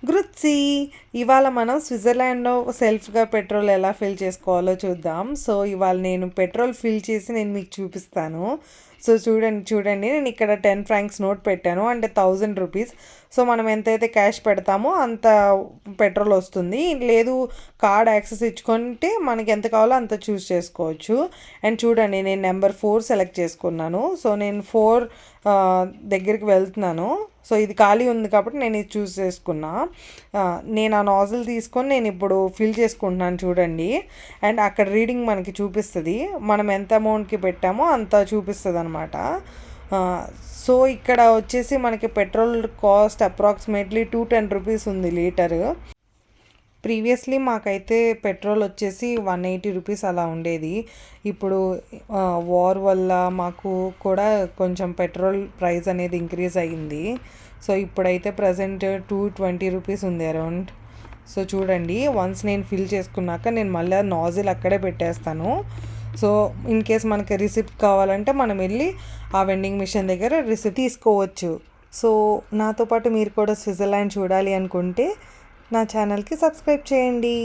గ్రుత్సీ. ఇవాళ మనం స్విట్జర్లాండ్లో సెల్ఫ్గా పెట్రోల్ ఎలా ఫిల్ చేసుకోవాలో చూద్దాం. సో ఇవాళ నేను పెట్రోల్ ఫిల్ చేసి నేను మీకు చూపిస్తాను. సో చూడండి నేను ఇక్కడ 10 ఫ్రాంక్స్ నోట్ పెట్టాను, అంటే 1000 రూపీస్. సో మనం ఎంతైతే క్యాష్ పెడతామో అంత పెట్రోల్ వస్తుంది. లేదు కార్డ్ యాక్సెస్ ఇచ్చుకుంటే మనకి ఎంత కావాలో అంత చూస్ చేసుకోవచ్చు. అండ్ చూడండి నేను నెంబర్ 4 సెలెక్ట్ చేసుకున్నాను. సో నేను 4 దగ్గరికి వెళ్తున్నాను. సో ఇది ఖాళీ ఉంది కాబట్టి నేను ఇది చూస్ చేసుకున్నా. నేను ఆ నాజిల్ తీసుకొని నేను ఇప్పుడు ఫిల్ చేసుకుంటున్నాను చూడండి. అండ్ అక్కడ రీడింగ్ మనకి చూపిస్తుంది, మనం ఎంత అమౌంట్కి పెట్టామో అంత చూపిస్తుంది అనమాట. సో ఇక్కడ వచ్చేసి మనకి పెట్రోల్ కాస్ట్ అప్రాక్సిమేట్లీ 210 రూపీస్ ఉంది లీటరు. ప్రీవియస్లీ మాకైతే పెట్రోల్ వచ్చేసి 180 రూపీస్ అలా ఉండేది. ఇప్పుడు వార్ వల్ల మాకు కూడా కొంచెం పెట్రోల్ ప్రైస్ అనేది ఇంక్రీజ్ అయ్యింది. సో ఇప్పుడైతే ప్రజెంట్ 220 రూపీస్ ఉంది అరౌండ్. సో చూడండి వన్స్ నేను ఫిల్ చేసుకున్నాక నేను మళ్ళీ నాజిల్ అక్కడే పెట్టేస్తాను. సో ఇన్ కేస్ మనకి రిసిప్ట్ కావాలంటే మనం వెళ్ళి ఆ వెండింగ్ మిషన్ దగ్గర రిసిప్ట్ తీసుకోవచ్చు. సో నాతో పాటు మీరు కూడా స్విట్జర్లాండ్ చూడాలి అనుకుంటే నా ఛానల్కి సబ్స్క్రైబ్ చేయండి.